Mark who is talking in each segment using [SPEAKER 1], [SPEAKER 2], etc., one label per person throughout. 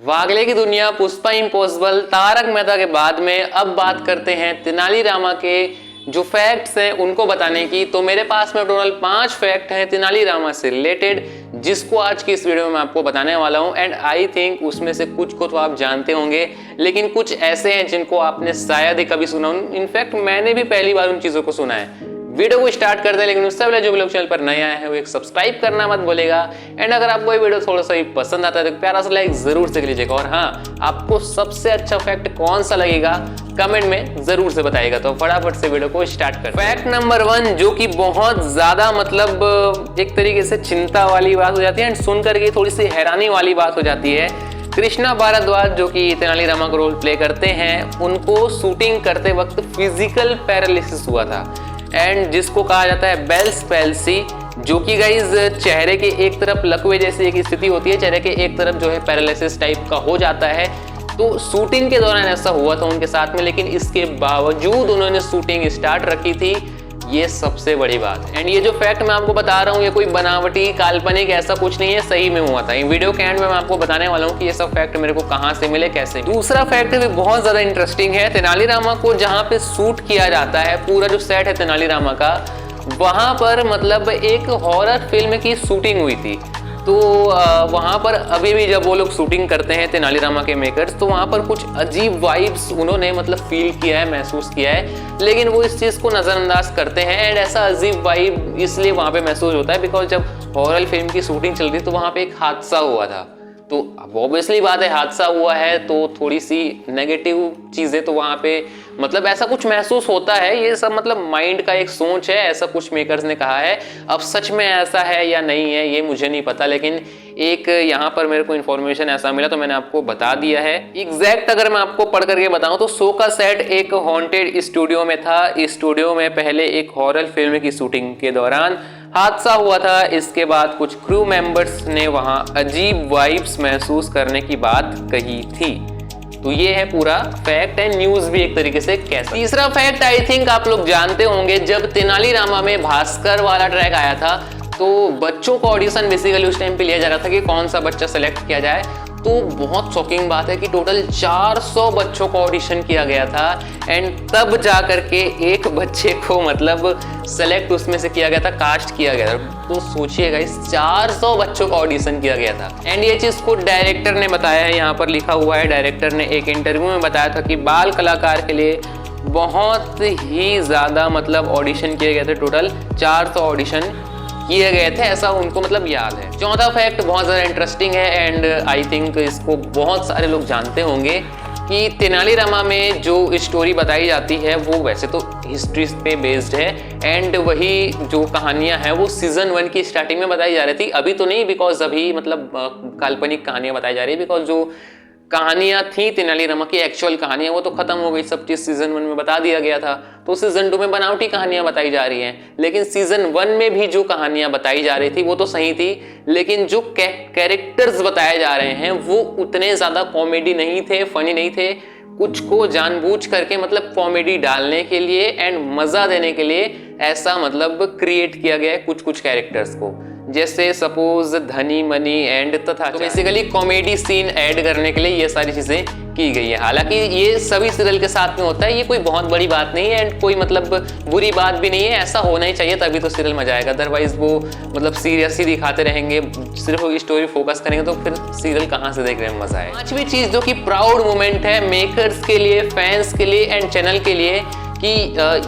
[SPEAKER 1] वागले की दुनिया, पुष्पा इम्पॉसिबल, तारक मेहता के बाद में अब बात करते हैं तेनालीरामा के जो फैक्ट्स हैं उनको बताने की। तो मेरे पास में टोटल 5 फैक्ट हैं तेनालीरामा से रिलेटेड, जिसको आज की इस वीडियो में मैं आपको बताने वाला हूं। एंड आई थिंक उसमें से कुछ को तो आप जानते होंगे, लेकिन कुछ ऐसे हैं जिनको आपने शायद ही कभी सुना। इनफैक्ट मैंने भी पहली बार उन चीजों को सुना है। वीडियो को स्टार्ट करते हैं, लेकिन उससे पहले जो भी लोग चैनल पर नए आए हैं वो एक सब्सक्राइब करना मत भूलेगा। एंड अगर आपको ये वीडियो थोड़ा सा भी पसंद आता है तो प्यारा सा लाइक जरूर से लीजिएगा। और हाँ, आपको सबसे अच्छा फैक्ट कौन सा लगेगा कमेंट में जरूर से बताइएगा। तो फटाफट से वीडियो को स्टार्ट करते हैं। फैक्ट नंबर 1, जो कि बहुत ज्यादा मतलब एक तरीके से चिंता वाली बात हो जाती है एंड सुनकर के थोड़ी सी हैरानी वाली बात हो जाती है। कृष्णा भारद्वाज जो कि तेनालीरामा का रोल प्ले करते हैं, उनको शूटिंग करते वक्त फिजिकल पैरालिसिस हुआ था, एंड जिसको कहा जाता है बेल्स पैल्सी, जो कि गाइज चेहरे के एक तरफ लकवे जैसी एक स्थिति होती है, चेहरे के एक तरफ जो है पैरालिसिस टाइप का हो जाता है। तो शूटिंग के दौरान ऐसा हुआ था उनके साथ में, लेकिन इसके बावजूद उन्होंने शूटिंग स्टार्ट रखी थी। ये सबसे बड़ी बात है। एंड ये जो फैक्ट मैं आपको बता रहा हूँ ये कोई बनावटी काल्पनिक ऐसा कुछ नहीं है, सही में हुआ था। इन वीडियो के एंड में मैं आपको बताने वाला हूँ कि ये सब फैक्ट मेरे को कहाँ से मिले, कैसे। दूसरा फैक्ट भी बहुत ज्यादा इंटरेस्टिंग है। तेनालीरामा को जहाँ पे शूट किया जाता है, पूरा जो सेट है तेनालीरामा का, वहां पर मतलब एक हॉरर फिल्म की शूटिंग हुई थी। तो वहाँ पर अभी भी जब वो लोग शूटिंग करते हैं तेनालीरामा के मेकर्स, तो वहाँ पर कुछ अजीब वाइब्स उन्होंने मतलब फील किया है, महसूस किया है, लेकिन वो इस चीज़ को नज़रअंदाज करते हैं। एंड ऐसा अजीब वाइब इसलिए वहाँ पे महसूस होता है बिकॉज जब हॉरर फिल्म की शूटिंग चल रही तो वहाँ पे एक हादसा हुआ था। तो अब ऑब्वियसली बात है, हादसा हुआ है तो थोड़ी सी नेगेटिव चीज़ें तो वहाँ पे मतलब ऐसा कुछ महसूस होता है। ये सब मतलब माइंड का एक सोच है, ऐसा कुछ मेकर्स ने कहा है। अब सच में ऐसा है या नहीं है ये मुझे नहीं पता, लेकिन एक यहाँ पर मेरे को इन्फॉर्मेशन ऐसा मिला तो मैंने आपको बता दिया है। एग्जैक्ट अगर मैं आपको पढ़ करके बताऊं तो शो का सेट एक हॉन्टेड स्टूडियो में था। इस स्टूडियो में पहले एक हॉरर फिल्म की शूटिंग के दौरान हादसा हुआ था। इसके बाद कुछ क्रू मेंबर्स ने वहां अजीब वाइब्स महसूस करने की बात कही थी। तो ये है पूरा फैक्ट एंड न्यूज भी एक तरीके से कैसा। तीसरा फैक्ट आई थिंक आप लोग जानते होंगे, जब तेनालीरामा में भास्कर वाला ट्रैक आया था तो बच्चों का ऑडिशन बेसिकली उस टाइम पे लिया जा रहा था कि कौन सा बच्चा सेलेक्ट किया जाए। तो बहुत शॉकिंग बात है कि टोटल 400 बच्चों का ऑडिशन किया गया था, एंड तब जा करके एक बच्चे को मतलब सेलेक्ट उसमें से किया गया था, कास्ट किया गया था। तो सोचिएगा, इस 400 बच्चों का ऑडिशन किया गया था। एंड ये चीज़ खुद डायरेक्टर ने बताया है, यहाँ पर लिखा हुआ है। डायरेक्टर ने एक इंटरव्यू में बताया था कि बाल कलाकार के लिए बहुत ही ज़्यादा मतलब ऑडिशन किए गए थे, टोटल 400 ऑडिशन किए गए थे, ऐसा उनको मतलब याद है। चौथा फैक्ट बहुत ज़्यादा इंटरेस्टिंग है एंड आई थिंक इसको बहुत सारे लोग जानते होंगे कि तेनालीरामा में जो स्टोरी बताई जाती है वो वैसे तो हिस्ट्री पे बेस्ड है, एंड वही जो कहानियां हैं वो सीजन 1 की स्टार्टिंग में बताई जा रही थी। अभी तो नहीं, बिकॉज अभी मतलब काल्पनिक कहानियां बताई जा रही है, बिकॉज जो कहानियां थी तेनालीरामा की एक्चुअल कहानियां वो तो खत्म हो गई, सब चीज सीजन 1 में बता दिया गया था। तो सीजन 2 में बनावटी कहानियां बताई जा रही हैं, लेकिन सीजन 1 में भी जो कहानियां बताई जा रही थी वो तो सही थी, लेकिन जो कैरेक्टर्स बताए जा रहे हैं वो उतने ज्यादा कॉमेडी नहीं थे, फनी नहीं थे। कुछ को जानबूझ करके मतलब कॉमेडी डालने के लिए एंड मजा देने के लिए ऐसा मतलब क्रिएट किया गया है कुछ कैरेक्टर्स को, जैसे सपोज धनी मनी एंड तथा। तो बेसिकली कॉमेडी सीन ऐड करने के लिए ये सारी चीजें की गई है। हालांकि ये सभी सीरियल के साथ में होता है, ये कोई बहुत बड़ी बात नहीं है एंड कोई मतलब बुरी बात भी नहीं है। ऐसा होना ही चाहिए, तभी तो सीरियल मजा आएगा। अदरवाइज वो मतलब सीरियस ही दिखाते रहेंगे, सिर्फ स्टोरी फोकस करेंगे तो फिर सीरियल कहाँ से देखने में मजा आएगा। पांचवी चीज जो कि प्राउड मोमेंट है मेकर्स के लिए, फैंस के लिए एंड चैनल के लिए, कि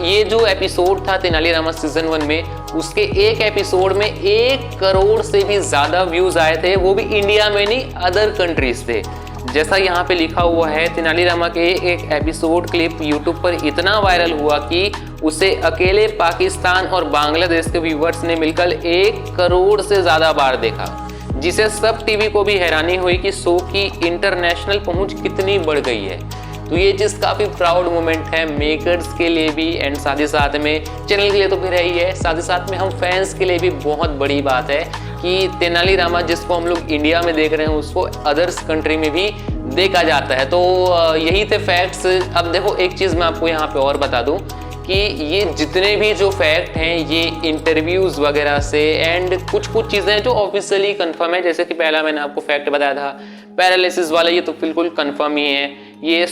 [SPEAKER 1] ये जो एपिसोड था तेनालीरामा सीजन 1 में, उसके एक एपिसोड में 1 करोड़ से भी ज्यादा व्यूज आए थे, वो भी इंडिया में नहीं अदर कंट्रीज थे। जैसा यहाँ पे लिखा हुआ है, तेनालीरामा के एक एपिसोड क्लिप यूट्यूब पर इतना वायरल हुआ कि उसे अकेले पाकिस्तान और बांग्लादेश के व्यूवर्स ने मिलकर 1 करोड़ से ज्यादा बार देखा, जिसे सब टीवी को भी हैरानी हुई कि शो की इंटरनेशनल पहुंच कितनी बढ़ गई है। तो ये चीज़ काफ़ी प्राउड मोमेंट है मेकर्स के लिए भी एंड साथ ही साथ में चैनल के लिए तो फिर है ही है, साथ ही साथ में हम फैंस के लिए भी बहुत बड़ी बात है कि तेनालीरामा जिसको हम लोग इंडिया में देख रहे हैं उसको अदर्स कंट्री में भी देखा जाता है। तो यही थे फैक्ट्स। अब देखो एक चीज़ मैं आपको यहाँ पे और बता दूँ कि ये जितने भी जो फैक्ट हैं ये इंटरव्यूज़ वगैरह से एंड कुछ कुछ चीज़ें जो ऑफिशियली कंफर्म है, जैसे कि पहला मैंने आपको फैक्ट बताया था पैरालिसिस वाला, ये तो बिल्कुल कंफर्म ही है। ये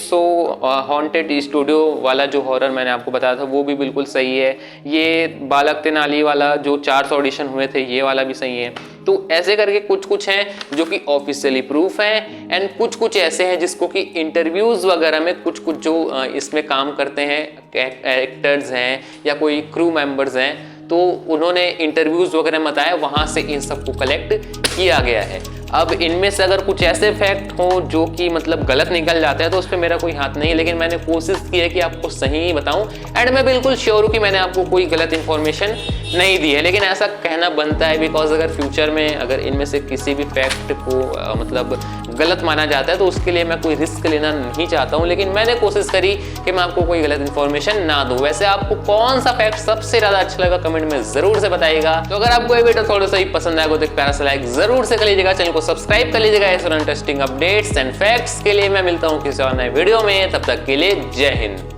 [SPEAKER 1] हॉन्टेड स्टूडियो वाला जो हॉरर मैंने आपको बताया था वो भी बिल्कुल सही है। ये बालक तेनाली वाला जो 400 ऑडिशन हुए थे ये वाला भी सही है। तो ऐसे करके कुछ कुछ हैं जो कि ऑफिशियली प्रूफ हैं एंड कुछ कुछ ऐसे हैं जिसको कि इंटरव्यूज़ वगैरह में कुछ कुछ जो इसमें काम करते हैं एक्टर्स हैं या कोई क्रू मेंबर्स हैं तो उन्होंने इंटरव्यूज़ वगैरह बताया, वहाँ से इन सबको कलेक्ट किया गया है। अब इनमें से अगर कुछ ऐसे फैक्ट हों जो कि मतलब गलत निकल जाते हैं तो उस पर मेरा कोई हाथ नहीं है, लेकिन मैंने कोशिश की है कि आपको सही ही बताऊं एंड मैं बिल्कुल श्योर हूं कि मैंने आपको कोई गलत इन्फॉर्मेशन नहीं दी है, लेकिन ऐसा कहना बनता है बिकॉज अगर फ्यूचर में अगर इनमें से किसी भी फैक्ट को मतलब गलत माना जाता है तो उसके लिए मैं कोई रिस्क लेना नहीं चाहता हूं, लेकिन मैंने कोशिश करी कि मैं आपको कोई गलत इन्फॉर्मेशन ना दूं। वैसे आपको कौन सा फैक्ट सबसे ज्यादा अच्छा लगा कमेंट में जरूर से बताइएगा। तो अगर आपको ये वीडियो थोड़ा सा ही पसंद आएगा तो एक प्यारा सा लाइक जरूर से कर लीजिएगा, चैनल को सब्सक्राइब कर लीजिएगा ऐसे इंटरेस्टिंग अपडेट्स एंड फैक्ट्स के लिए। मैं मिलता हूं किसी और नए वीडियो में, तब तक के लिए जय हिंद।